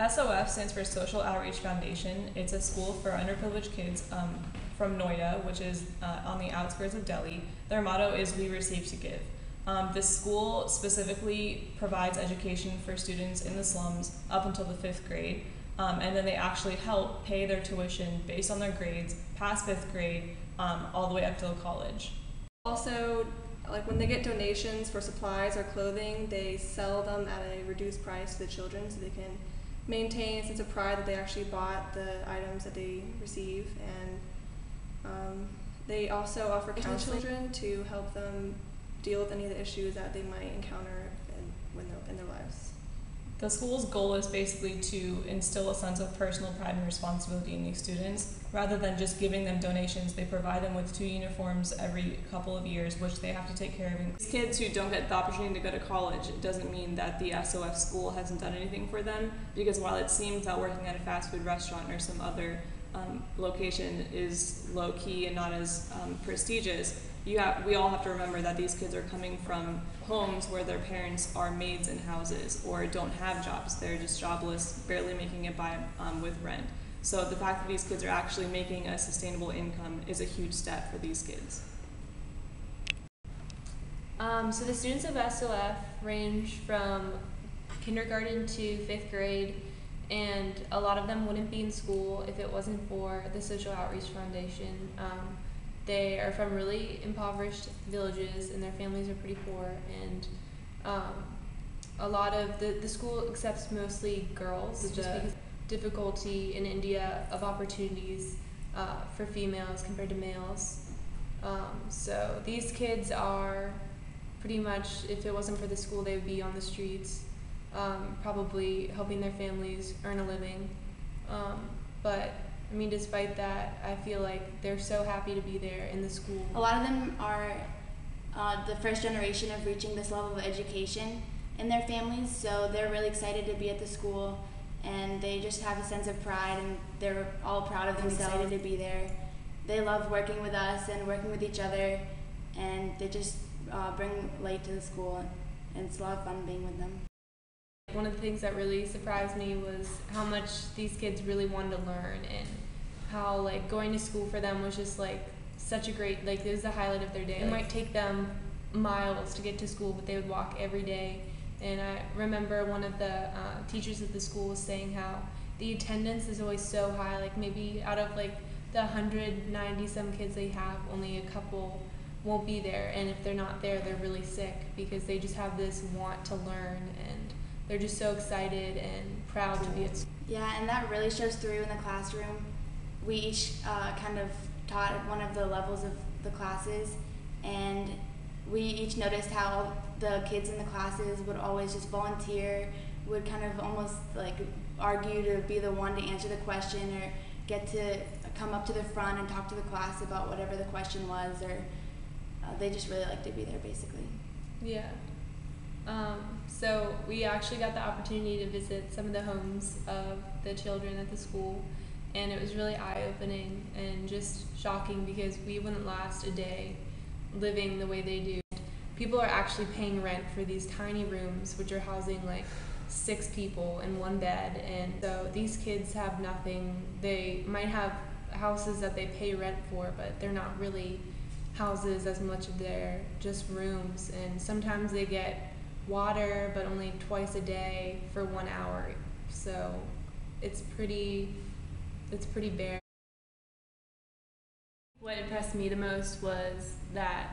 SOF stands for Social Outreach Foundation. It's a school for underprivileged kids from Noida, which is on the outskirts of Delhi. Their motto is "We receive to give." This school specifically provides education for students in the slums up until the 5th grade, and then they actually help pay their tuition based on their grades past 5th grade all the way up till college. Also, like when they get donations for supplies or clothing, they sell them at a reduced price to the children so they can maintain a sense of pride that they actually bought the items that they receive. And they also offer counseling to children to help them deal with any of the issues that they might encounter in their lives. The school's goal is basically to instill a sense of personal pride and responsibility in these students. Rather than just giving them donations, they provide them with 2 uniforms every couple of years, which they have to take care of. These kids who don't get the opportunity to go to college, it doesn't mean that the SOF school hasn't done anything for them, because while it seems that working at a fast food restaurant or some other location is low-key and not as prestigious, we all have to remember that these kids are coming from homes where their parents are maids in houses or don't have jobs. They're just jobless, barely making it by with rent. So the fact that these kids are actually making a sustainable income is a huge step for these kids. So the students of SOF range from kindergarten to 5th grade, and a lot of them wouldn't be in school if it wasn't for the Social Outreach Foundation. They are from really impoverished villages and their families are pretty poor, and a lot of the school accepts mostly girls just because difficulty in India of opportunities for females compared to males. So these kids are pretty much, if it wasn't for the school, they would be on the streets, probably helping their families earn a living. But I mean, despite that, I feel like they're so happy to be there in the school. A lot of them are the first generation of reaching this level of education in their families, so they're really excited to be at the school, and they just have a sense of pride, and they're all proud of themselves, excited to be there. They love working with us and working with each other, and they just bring light to the school, and it's a lot of fun being with them. One of the things that really surprised me was how much these kids really wanted to learn, and how like going to school for them was just like such a great, like it was the highlight of their day. It might take them miles to get to school, but they would walk every day. And I remember one of the teachers at the school was saying how the attendance is always so high, like maybe out of like the 190 some kids they have, only a couple won't be there, and if they're not there, they're really sick because they just have this want to learn, and they're just so excited and proud to be at school. Yeah, and that really shows through in the classroom. We each kind of taught at one of the levels of the classes, and we each noticed how the kids in the classes would always just volunteer, would kind of almost like argue to be the one to answer the question, or get to come up to the front and talk to the class about whatever the question was, or they just really like to be there basically. Yeah. So we actually got the opportunity to visit some of the homes of the children at the school, and it was really eye-opening and just shocking because we wouldn't last a day living the way they do. People are actually paying rent for these tiny rooms which are housing like 6 people in one bed, and so these kids have nothing. They might have houses that they pay rent for, but they're not really houses as much of they're just rooms, and sometimes they get water but only twice a day for 1 hour, so it's pretty bare. What impressed me the most was that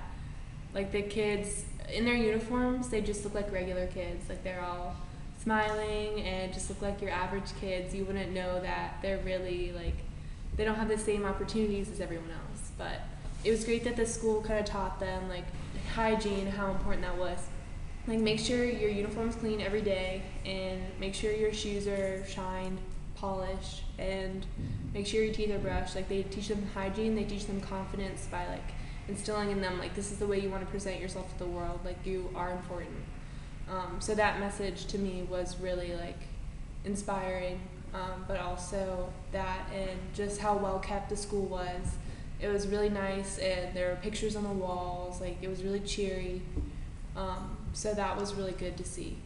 like the kids in their uniforms, they just look like regular kids, like they're all smiling and just look like your average kids. You wouldn't know that they're really like, they don't have the same opportunities as everyone else. But it was great that the school kind of taught them like hygiene, how important that was. Like make sure your uniform's clean every day, and make sure your shoes are shined, polished, and make sure your teeth are brushed. Like they teach them hygiene, they teach them confidence by like instilling in them like this is the way you want to present yourself to the world, like you are important. So that message to me was really like inspiring, but also that and just how well kept the school was. It was really nice, and there were pictures on the walls, like it was really cheery. So that was really good to see.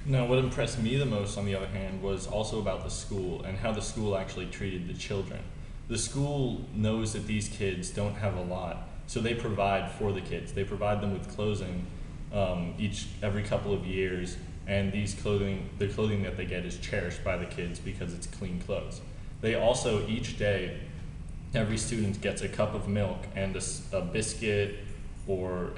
Now, what impressed me the most, on the other hand, was also about the school and how the school actually treated the children. The school knows that these kids don't have a lot, so they provide for the kids. They provide them with clothing every couple of years, and the clothing that they get is cherished by the kids because it's clean clothes. They also, each day, every student gets a cup of milk and a biscuit or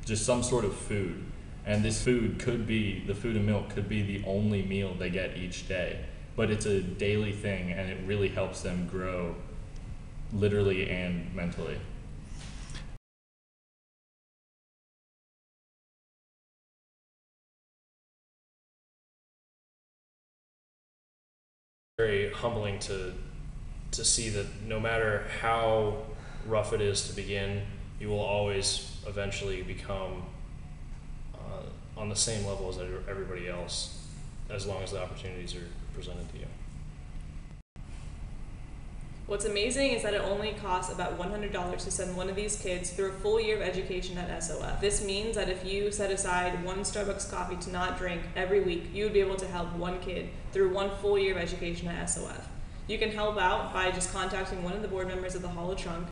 just some sort of food. And this food the food and milk could be the only meal they get each day. But it's a daily thing, and it really helps them grow literally and mentally. Very humbling to see that no matter how rough it is to begin, you will always eventually become on the same level as everybody else, as long as the opportunities are presented to you. What's amazing is that it only costs about $100 to send one of these kids through a full year of education at SOF. This means that if you set aside one Starbucks coffee to not drink every week, you would be able to help one kid through one full year of education at SOF. You can help out by just contacting one of the board members of the Hollow Trunk